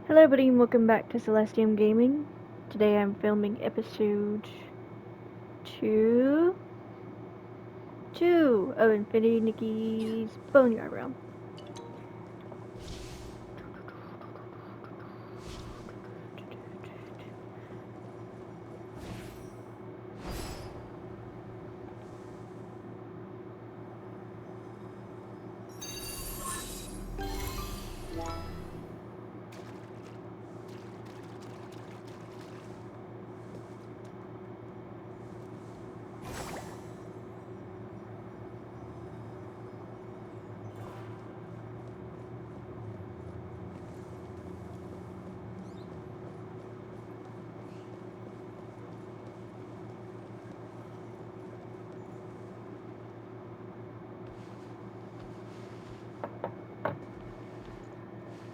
Hello everybody and welcome back to Celestium Gaming. Today I'm filming episode 2 of Infinity Nikki's Boneyard Realm.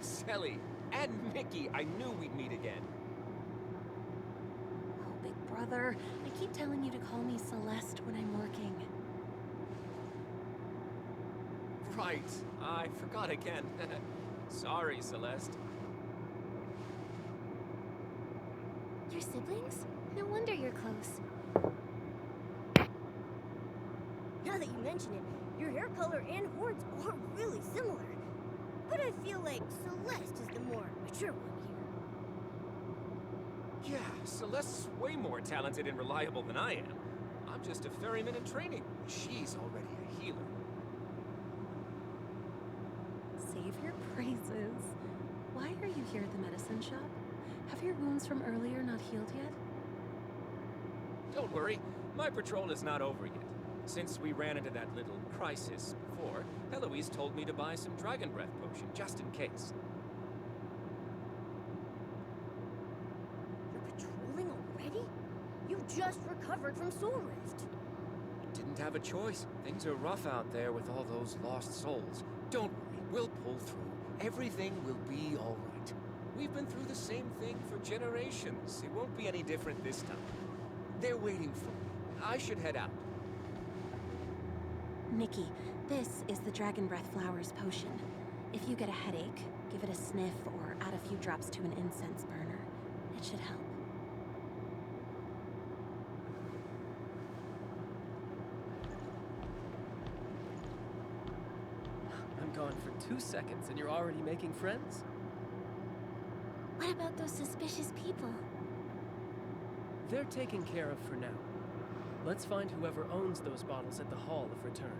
Sally and Nikki, I knew we'd meet again. Oh, big brother, I keep telling you to call me Celeste when I'm working. Right, I forgot again. Sorry, Celeste. Your siblings? No wonder you're close. Now that you mention it, your hair color and horns are really similar. But I feel like Celeste is the more mature one here. Yeah, Celeste's way more talented and reliable than I am. I'm just a ferryman in training. She's already a healer. Save your praises. Why are you here at the medicine shop? Have your wounds from earlier not healed yet? Don't worry, my patrol is not over yet. Since we ran into that little crisis before, Eloise told me to buy some dragon breath potion just in case. You're patrolling already? You just recovered from Soul Rift. Didn't have a choice. Things are rough out there with all those lost souls. Don't worry, we'll pull through. Everything will be all right. We've been through the same thing for generations. It won't be any different this time. They're waiting for me. I should head out. Nikki, this is the Dragon Breath Flowers potion. If you get a headache, give it a sniff or add a few drops to an incense burner. It should help. I'm gone for 2 seconds and you're already making friends? What about those suspicious people? They're taken care of for now. Let's find whoever owns those bottles at the Hall of Return.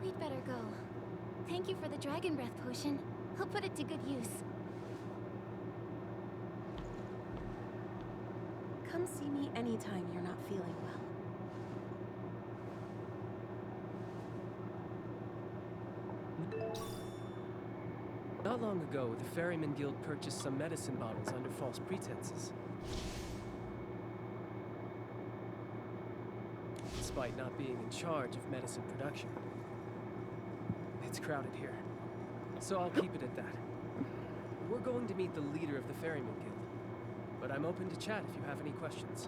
We'd better go. Thank you for the Dragon Breath potion. I'll put it to good use. Come see me anytime you're not feeling well. Not long ago, the Ferryman Guild purchased some medicine bottles under false pretenses. Despite not being in charge of medicine production. It's crowded here, so I'll keep it at that. We're going to meet the leader of the Ferryman Guild, but I'm open to chat if you have any questions.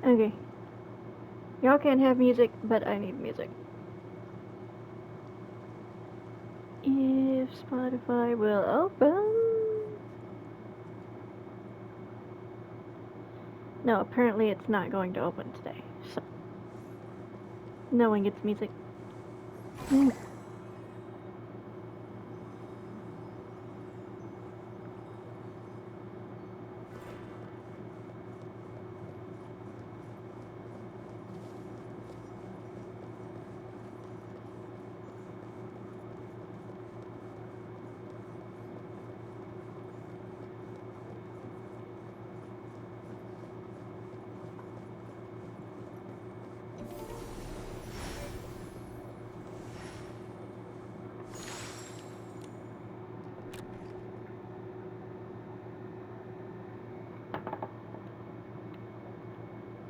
Okay. Y'all can't have music, but I need music. If Spotify will open. No, apparently it's not going to open today. So, knowing its music.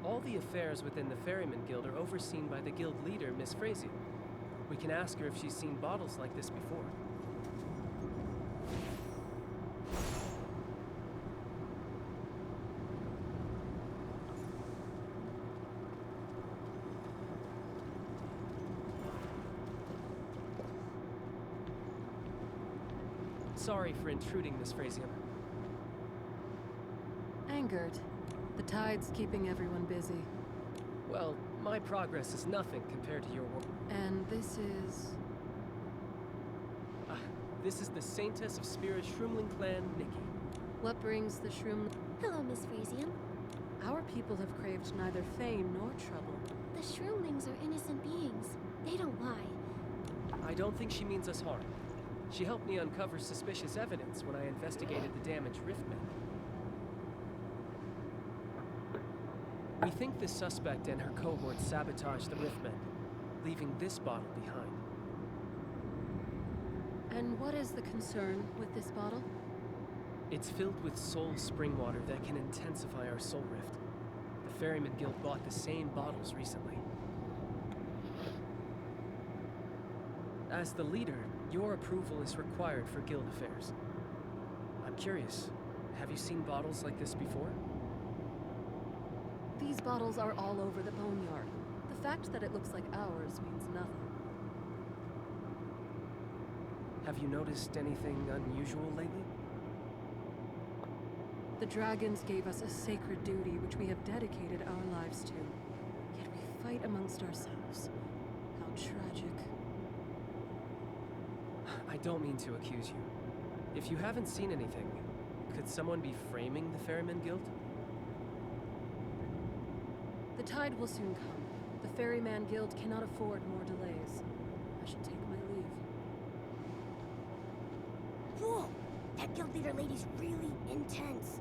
All the affairs within the Ferryman Guild are overseen by the guild leader, Miss Frasier. We can ask her if she's seen bottles like this before. Sorry for intruding, Miss Frasier. Angered. The tide's keeping everyone busy. Well, my progress is nothing compared to your work. And this is... This is the Saintess of Spirit Shroomling clan, Nikki. What brings the shroom... Hello, Miss Frasium. Our people have craved neither fame nor trouble. The Shroomlings are innocent beings. They don't lie. I don't think she means us harm. She helped me uncover suspicious evidence when I investigated the damaged Riftmen. We think the suspect and her cohort sabotaged the Riftmen, leaving this bottle behind. And what is the concern with this bottle? It's filled with soul spring water that can intensify our soul rift. The Ferryman Guild bought the same bottles recently. As the leader, your approval is required for guild affairs. I'm curious, have you seen bottles like this before? These bottles are all over the Boneyard. The fact that it looks like ours means nothing. Have you noticed anything unusual lately? The dragons gave us a sacred duty which we have dedicated our lives to. Yet we fight amongst ourselves. How tragic. I don't mean to accuse you. If you haven't seen anything, could someone be framing the Ferryman Guild? The tide will soon come. The Ferryman Guild cannot afford more delays. I should take my leave. Whoa! That guild leader lady's really intense.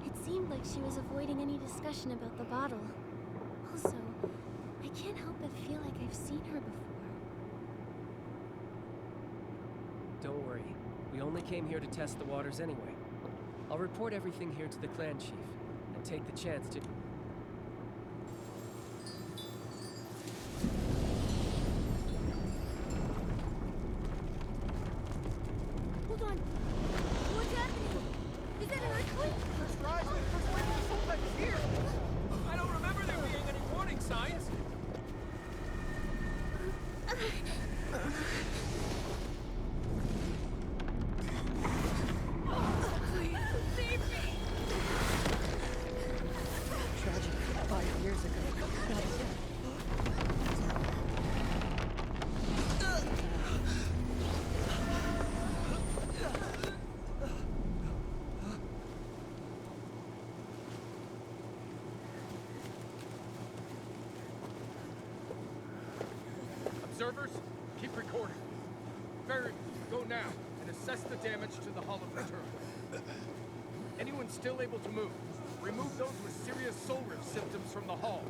It seemed like she was avoiding any discussion about the bottle. Also, I can't help but feel like I've seen her before. Don't worry. We only came here to test the waters anyway. I'll report everything here to the clan chief, and take the chance to... Hold on. What's happening? Is that an earthquake? I don't remember there being any warning signs. Tragic 5 years ago. Not again. Observers, keep recording. Ferry, go now and assess the damage to the hull of the turret. Anyone still able to move, remove those with serious soul rift symptoms from the hull.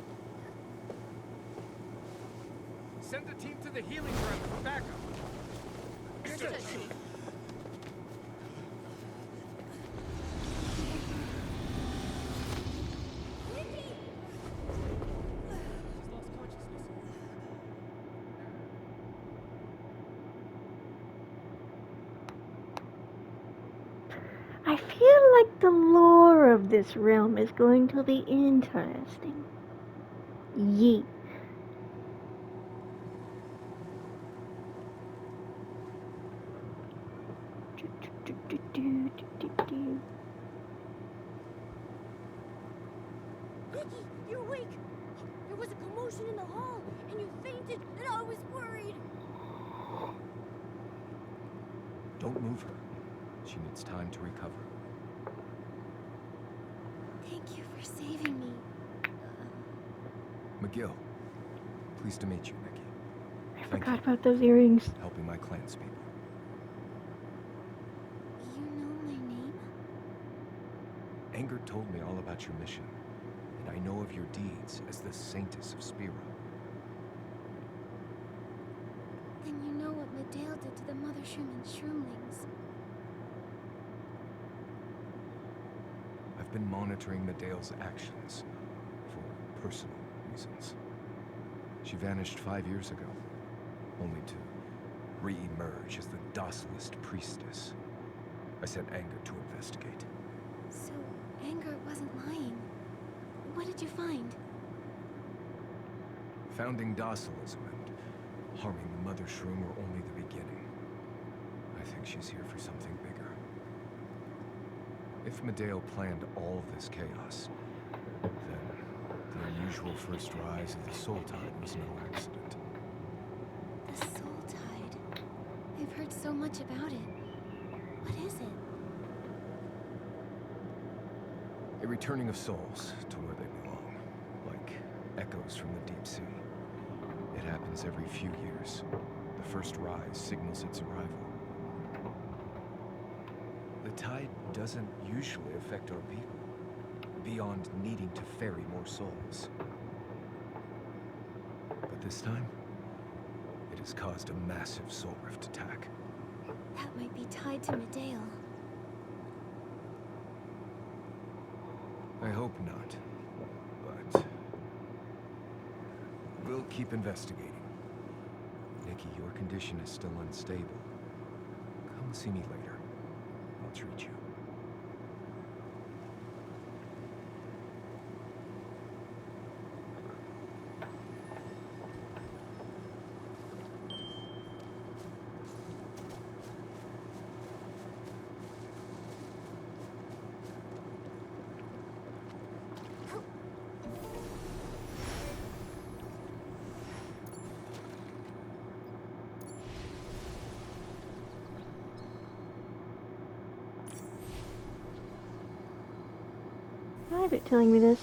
Send a team to the healing ground for backup. She's lost consciousness. I feel like the lore of this realm is going to be interesting. Yeet. Nikki, you're awake! There was a commotion in the hall, and you fainted, and I was worried! Don't move her. She needs time to recover. Thank you for saving me. McGill, pleased to meet you, Nikki. I Thank forgot you about those earrings. for helping my clanspeople. You know my name? Anger told me all about your mission, and I know of your deeds as the Saintess of Spira. Then you know what Medale did to the Mothershroom and Shroomlings. I've been monitoring Medale's actions for personal reasons. She vanished 5 years ago, only to re-emerge as the docilest priestess. I sent Anger to investigate. So, Anger wasn't lying. What did you find? Founding docilism and harming the Mother Shroom were only the beginning. I think she's here for something bigger. If Medale planned all this chaos, then the unusual first rise of the Soul Tide was no accident. The Soul Tide. I've heard so much about it. What is it? A returning of souls to where they belong, like echoes from the deep sea. It happens every few years. The first rise signals its arrival. The tide doesn't usually affect our people, beyond needing to ferry more souls. But this time, it has caused a massive soul rift attack. That might be tied to Medale. I hope not, but we'll keep investigating. Nikki, your condition is still unstable. Come see me later. I'll treat you. Why is it telling me this?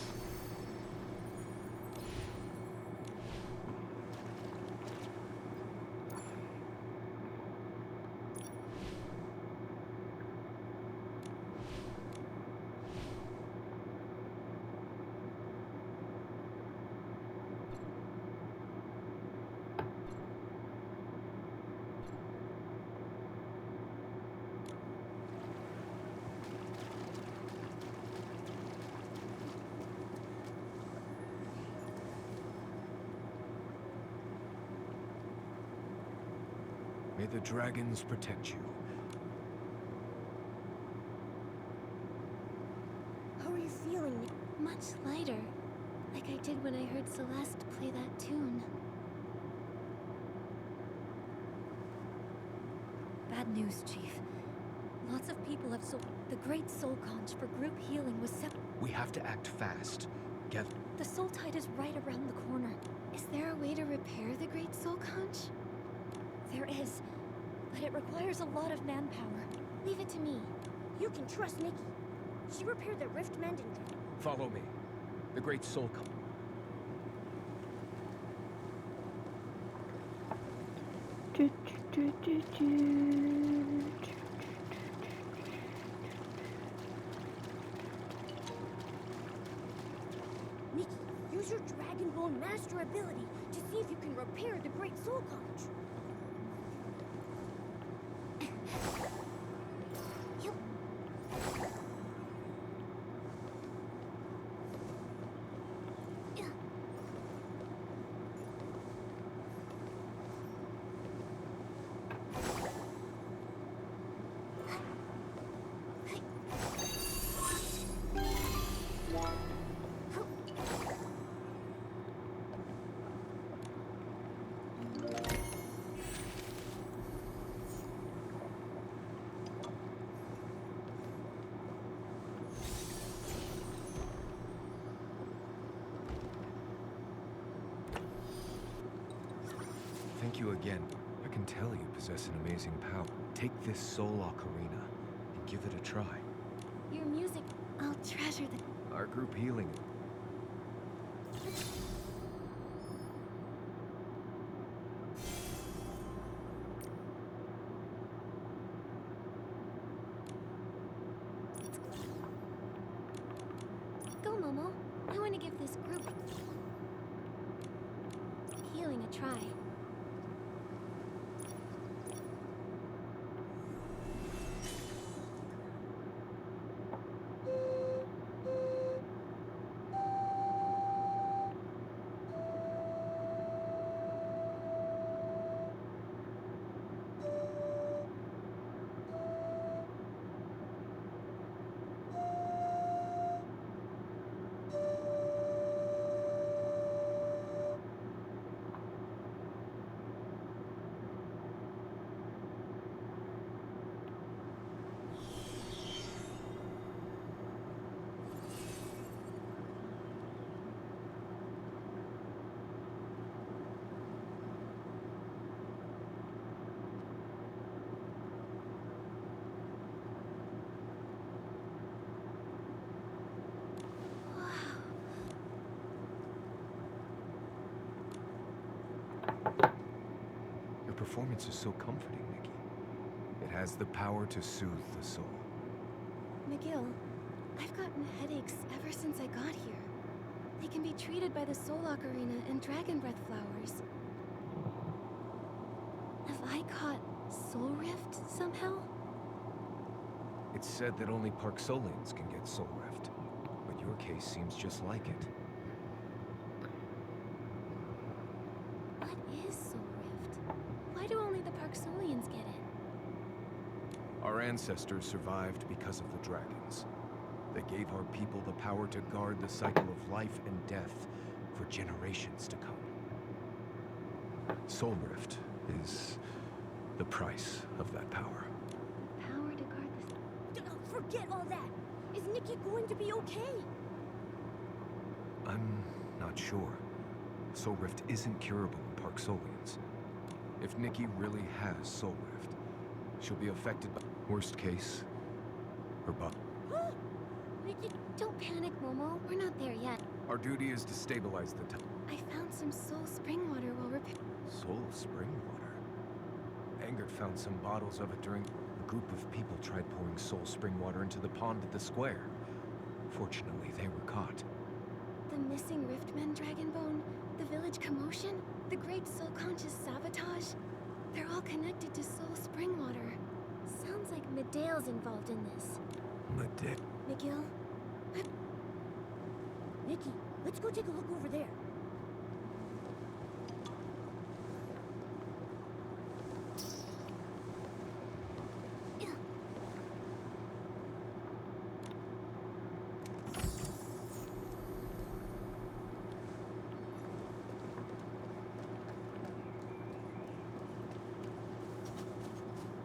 May the dragons protect you. How are you feeling, Nikki? Much lighter. Like I did when I heard Celeste play that tune. Bad news, Chief. Lots of people have The Great Soul Conch for group healing was set. We have to act fast. Gather. The Soul Tide is right around the corner. Is there a way to repair the Great Soul Conch? There is, but it requires a lot of manpower. Leave it to me. You can trust Nikki. She repaired the rift mending. Follow me. The Great Soul Conch. Do, do, do, do. Nikki, use your Dragon Bone Master ability to see if you can repair the Great Soul Conch. you again. I can tell you possess an amazing power. Take this soul ocarina and give it a try. Your music, I'll treasure the... Our group healing. Go, Momo. I want to give this group healing a try. Your performance is so comforting, Nikki. It has the power to soothe the soul. McGill, I've gotten headaches ever since I got here. They can be treated by the Soul Ocarina and Dragon Breath flowers. Have I caught Soul Rift somehow? It's said that only Park Solians can get Soul Rift, but your case seems just like it. What is Soul Rift? Why do only the Parksolians get it? Our ancestors survived because of the dragons. They gave our people the power to guard the cycle of life and death for generations to come. Soul Rift is the price of that power. Power to guard the... Forget all that. Is Nikki going to be okay? I'm not sure. Soul Rift isn't curable in Park Solians. If Nikki really has Soul Rift, she'll be affected by... Worst case, her body. Nikki, Don't panic, Momo. We're not there yet. Our duty is to stabilize the town. I found some soul spring water while repairing... Soul spring water. Engert found some bottles of it during... A group of people tried pouring soul spring water into the pond at the square. Fortunately, they were caught. The missing Riftmen Dragonbone, the village commotion, the great soul conscious sabotage. They're all connected to soul spring water. Sounds like Medea's involved in this. Medea. McGill? Nikki, let's go take a look over there.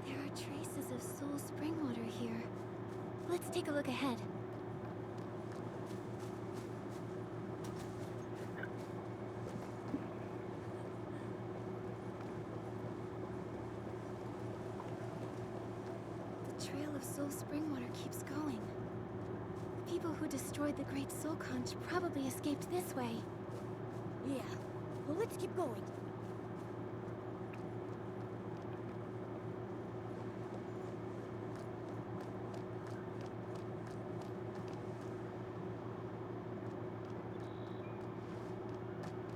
There are traces of soul spring water here. Let's take a look ahead. The trail of soul spring water keeps going. The people who destroyed the Great Soul Conch probably escaped this way. Yeah. Well, let's keep going.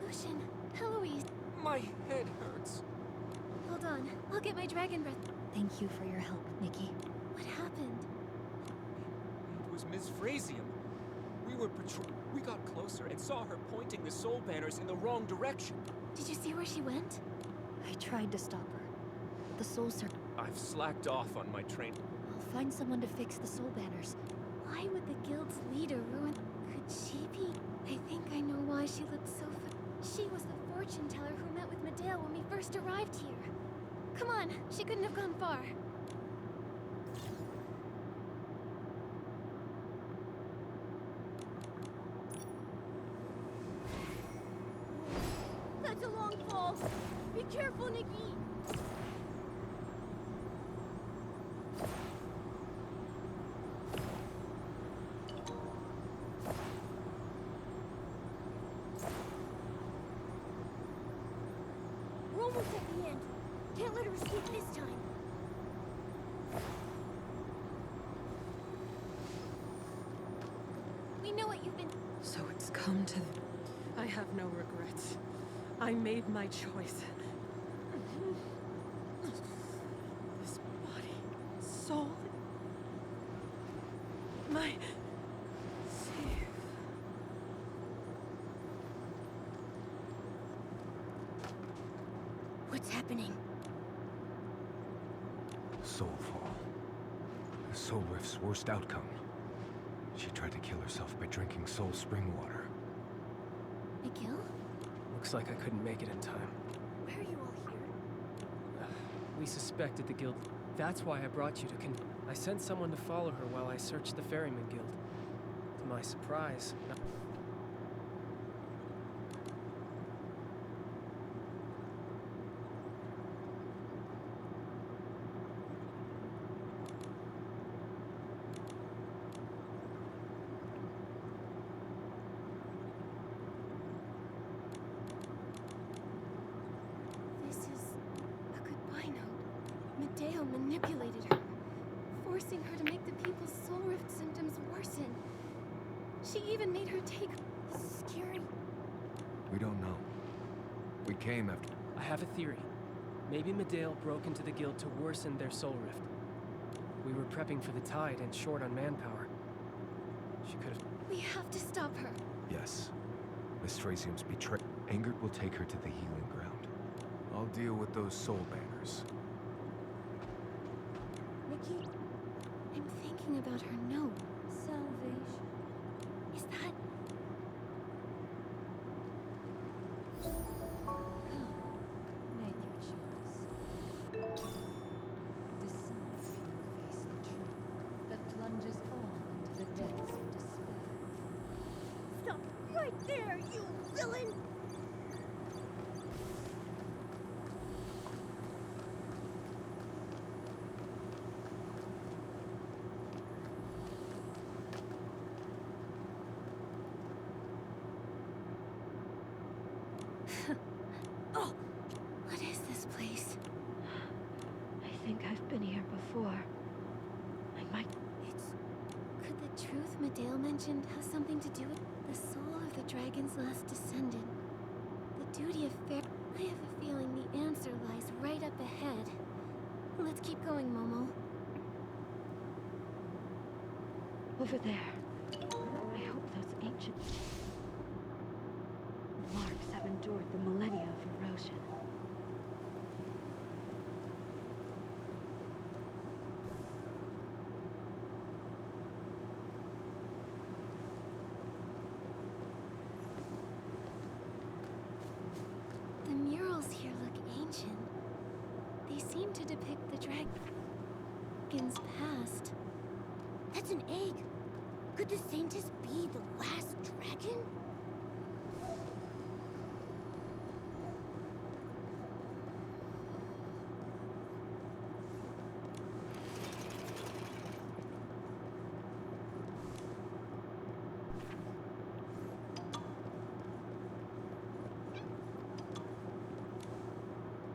Lucian, Eloise, My head hurts. hold on. I'll get my dragon breath. Thank you for your help, Nikki. What happened? It was Ms. Frasium. We were We got closer and saw her pointing the soul banners in the wrong direction. Did you see where she went? I tried to stop her. The soul circle. I've slacked off on my train. I'll find someone to fix the soul banners. Why would the guild's leader ruin... Could she be... I think I know why she looked so... She was the fortune teller who met with Medea when we first arrived here. Come on, she couldn't have gone far. That's a long fall. Be careful, Nikki! We're almost at the end. Can't let her escape this time. We know what you've been... So it's come to... I have no regrets. I made my choice. This body, soul... my... safe. What's happening? Soulfall. The Soul Rift's worst outcome. She tried to kill herself by drinking soul spring water. Mikil? Looks like I couldn't make it in time. Why are you all here? We suspected the guild. That's why I brought you to I sent someone to follow her while I searched the Ferryman Guild. To my surprise, This is a goodbye note. Medeo manipulated her, forcing her to make the people's soul rift symptoms worsen. She even made her take... This is scary. We don't know. We came after... I have a theory. Maybe Medale broke into the guild to worsen their soul rift. We were prepping for the tide and short on manpower. She could have... We have to stop her. Yes. Miss Frasium's betrayed. Angert will take her to the healing ground. I'll deal with those soul banners. Nikki? I'm thinking about her note. Salvation. Is that... Come, make your choice. Decide if you will face the truth that plunges all into the depths of despair. Stop right there, you villain! Oh! What is this place? I think I've been here before. I might... It's... Could the truth Medale mentioned have something to do with the soul of the dragon's last descendant? The duty of fair... I have a feeling the answer lies right up ahead. Let's keep going, Momo. Over there. I hope those ancient marks have endured the millennia of erosion. The murals here look ancient. They seem to depict the dragon's past. That's an egg! Could the Saintess be the last dragon?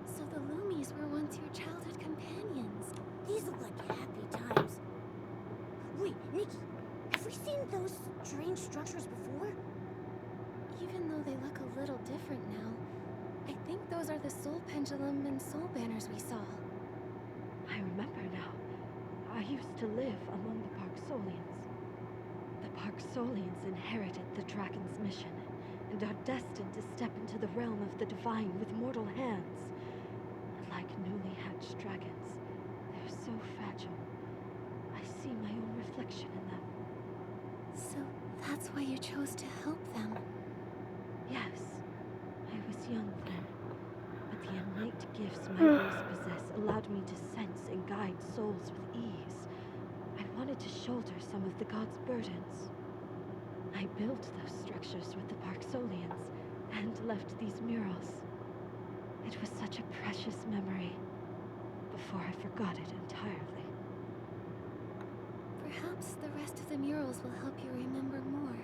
So the Loomies were once your childhood companions. These look like happy times. Wait, Nikki, have we seen those strange structures before? Even though they look a little different now, I think those are the soul pendulum and soul banners we saw. I remember now. I used to live among the Parksolians. The Parksolians inherited the dragon's mission and are destined to step into the realm of the divine with mortal hands. And like newly hatched dragons, they're so fragile. I see my own reflection in them. So that's why you chose to help them. Yes, I was young then, but the innate gifts my race possess allowed me to sense and guide souls with ease. I wanted to shoulder some of the gods' burdens. I built those structures with the Parksolians and left these murals. It was such a precious memory before I forgot it entirely. Perhaps the rest of the murals will help you remember more.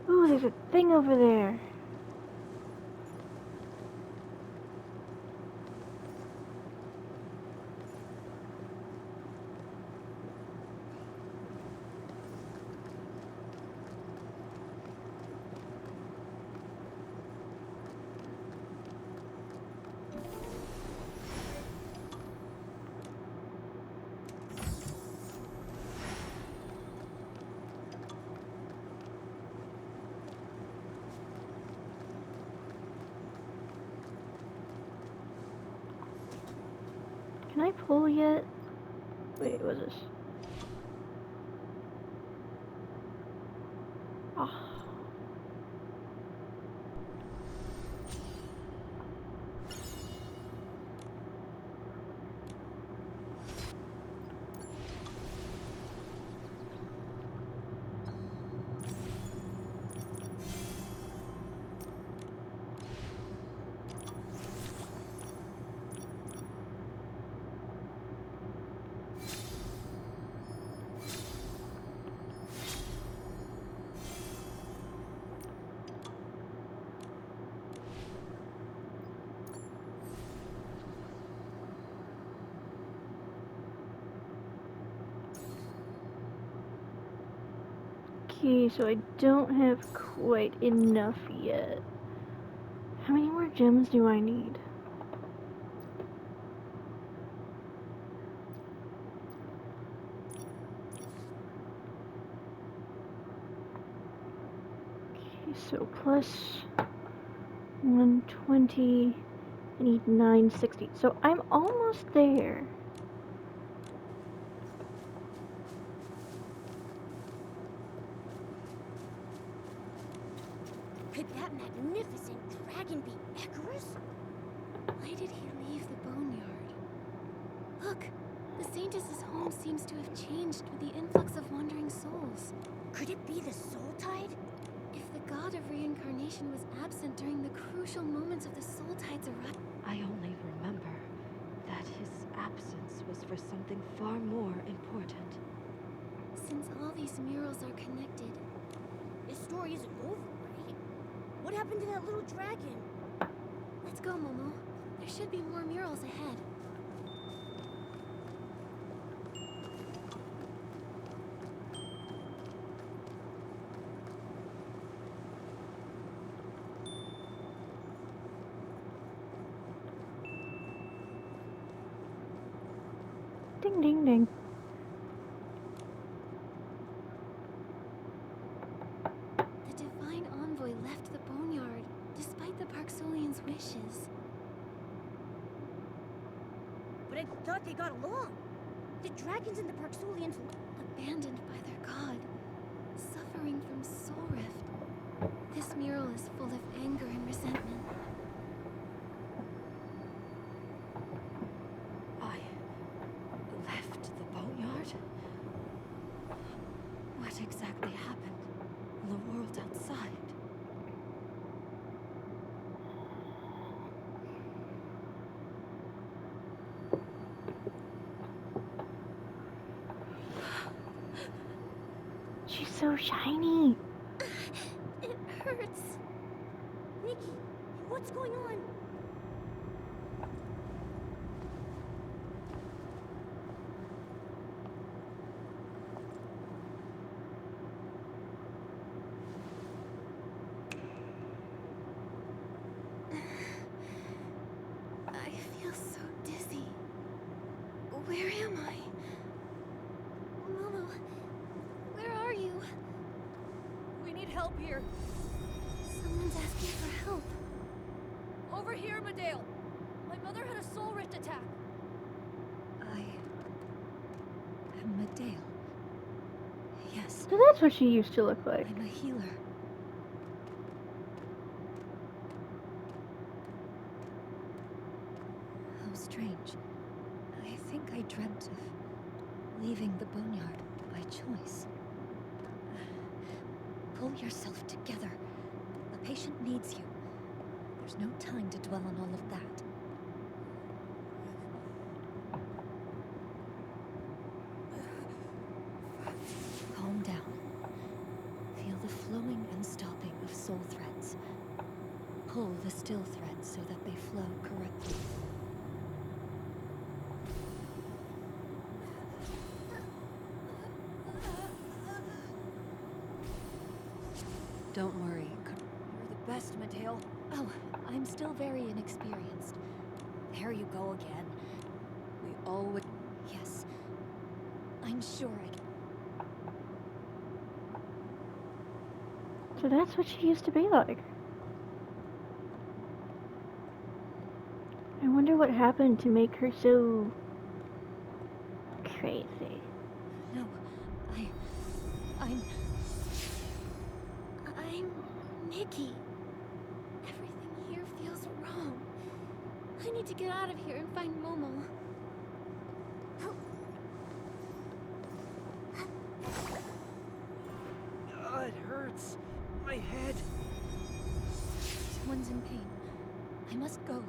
Ooh, there's a thing over there. Can I pull yet? Wait, what's this? Oh. Okay, so I don't have quite enough yet. How many more gems do I need? Okay, so plus 120, I need 960. So I'm almost there. Could that magnificent dragon be Icarus? Why did he leave the Boneyard? Look, the Saintess's home seems to have changed with the influx of wandering souls. Could it be the Soul Tide? If the god of reincarnation was absent during the crucial moments of the Soul Tide's eruption, I only remember that his absence was for something far more important. since all these murals are connected, This story isn't over, right? What happened to that little dragon? let's go, Momo. There should be more murals ahead. Ding, ding, ding. The Divine Envoy left the Boneyard, despite the Parksolians' wishes. But I thought they got along. The dragons and the Parksolians... Abandoned by their god, suffering from soul rift. This mural is full of anger and resentment. I left the Boneyard? What exactly happened in the world outside? She's so shiny. It hurts. Nikki, what's going on? help here. Someone's asking for help. Over here, Medale. My mother had a soul rift attack. I am Medale. Yes, So that's what she used to look like. I'm a healer. How strange. I think I dreamt of leaving the Boneyard by choice. Pull yourself together. The patient needs you. There's no time to dwell on all of that. Calm down. Feel the flowing and stopping of soul threads. Pull the still threads so that they flow correctly. Don't worry. You're the best, Medale. Oh, I'm still very inexperienced. There you go again. We all would. Yes. I'm sure I can. So that's what she used to be like. I wonder what happened to make her so crazy. No, I'm Nikki. Everything here feels wrong. I need to get out of here and find Momo. It hurts. My head. Someone's in pain. I must go.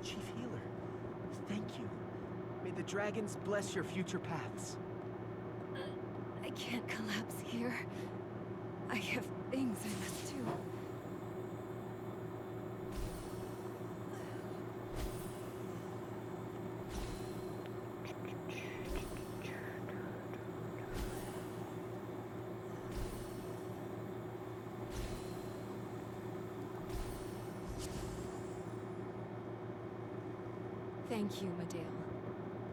Chief Healer, thank you. May the dragons bless your future paths. I can't collapse here. I have things I must do. Thank you, Medale.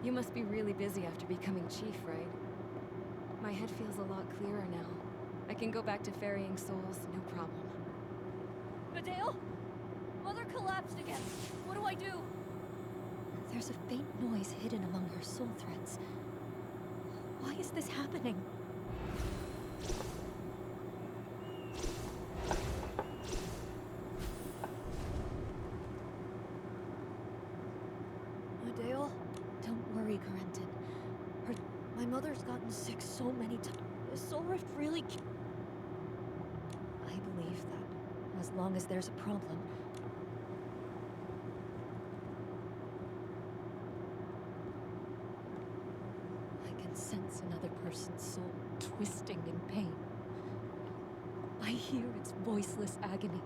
You must be really busy after becoming chief, right? My head feels a lot clearer now. I can go back to ferrying souls, no problem. Medale? Mother collapsed again. What do I do? There's a faint noise hidden among her soul threads. Why is this happening? Medale? Don't worry, Corentin. My mother's gotten sick so many times. Is soul rift really... I believe that, as long as there's a problem. I can sense another person's soul twisting in pain. I hear its voiceless agony.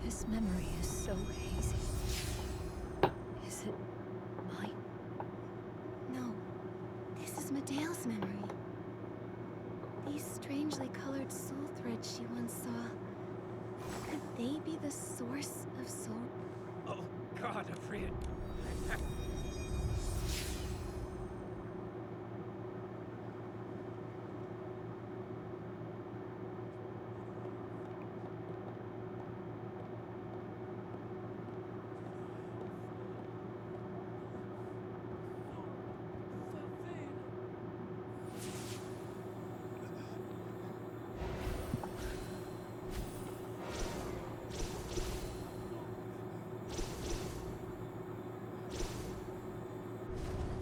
This memory is so hazy. Is it mine? No, this is Medale's memory. These strangely colored soul threads she once saw. Could they be the source of soul? Oh, God, Afraid.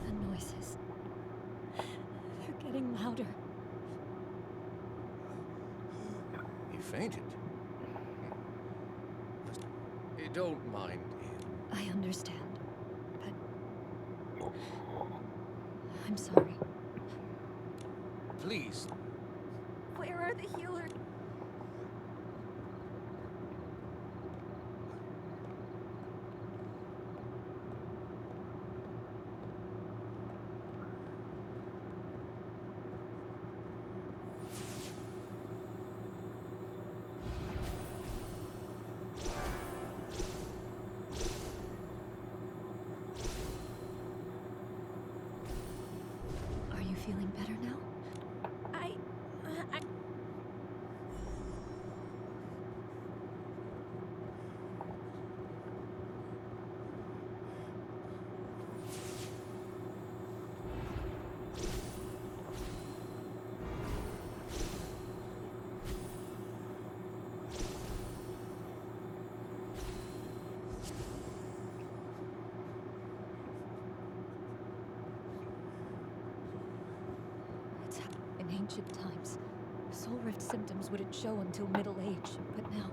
The noises. They're getting louder. You fainted. Don't mind him. I understand. But I'm sorry. Please. Where are the healers? Are you feeling better now? I In ancient times, soul rift symptoms wouldn't show until middle age, but now,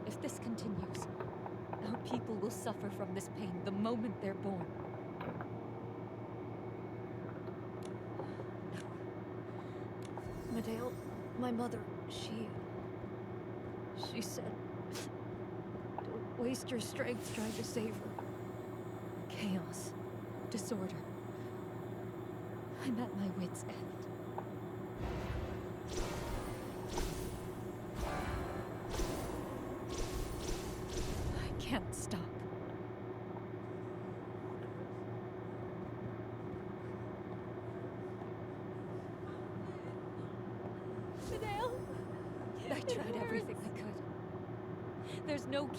if this continues, our people will suffer from this pain the moment they're born. Medale, my mother, she said, don't waste your strength trying to save her. Chaos, disorder. I'm at my wit's end. I can't stop. Fidel. I tried everything I could. There's no...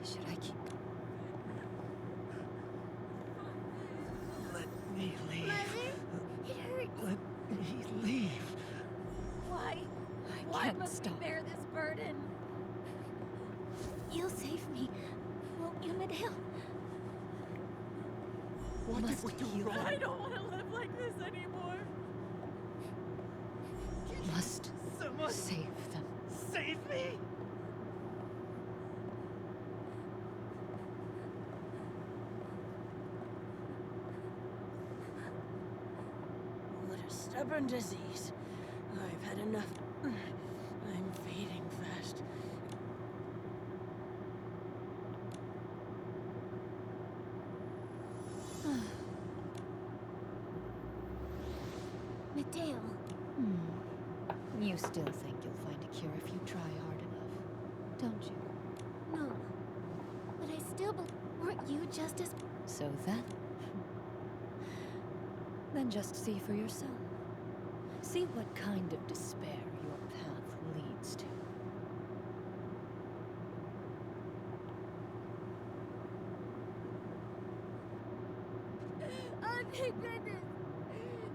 Should I keep... Let me leave. Mother, it hurts. Let me leave. Why? I can't stop. Bear this burden. You'll save me, won't you, Medale? What Must did we do heal wrong? them. I don't want to live like this anymore. Must Someone save them. save me! What a stubborn disease. I've had enough. I'm fading fast. Medale. You still think you'll find a cure if you try hard enough, don't you? No. But I still weren't you just as... So then? Then just see for yourself. See what kind of despair your path leads to. Oh, thank goodness.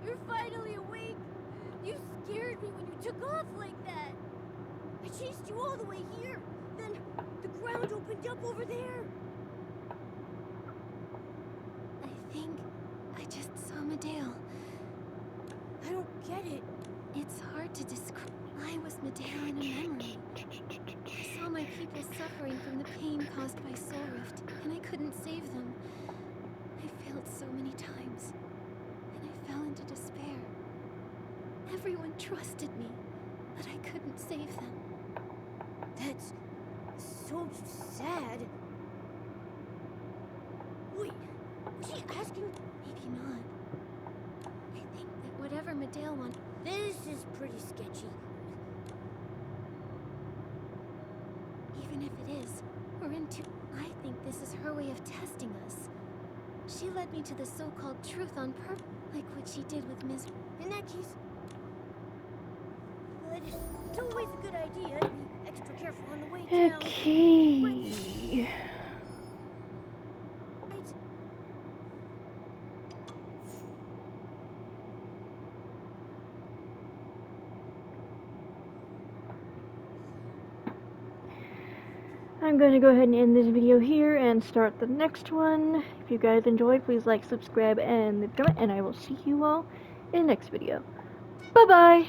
You're finally awake. You scared me when you took off like that. I chased you all the way here. Then the ground opened up over there. I think I just saw Medale. I don't get it. It's hard to describe. I was Medale in a memory. I saw my people suffering from the pain caused by Soul Rift, and I couldn't save them. I failed so many times, and I fell into despair. Everyone trusted me, but I couldn't save them. That's so sad. Wait, was she asking? Maybe not. I think that whatever Medale wanted... This is pretty sketchy. Even if it is, we're into... I think this is her way of testing us. She led me to the so-called truth on purpose, like what she did with Ms. In that case, but it's always a good idea to be extra careful on the way down. Okay. Right. I'm going to go ahead and end this video here and start the next one. If you guys enjoyed, please like, subscribe, and leave a comment, and I will see you all in the next video. Bye-bye!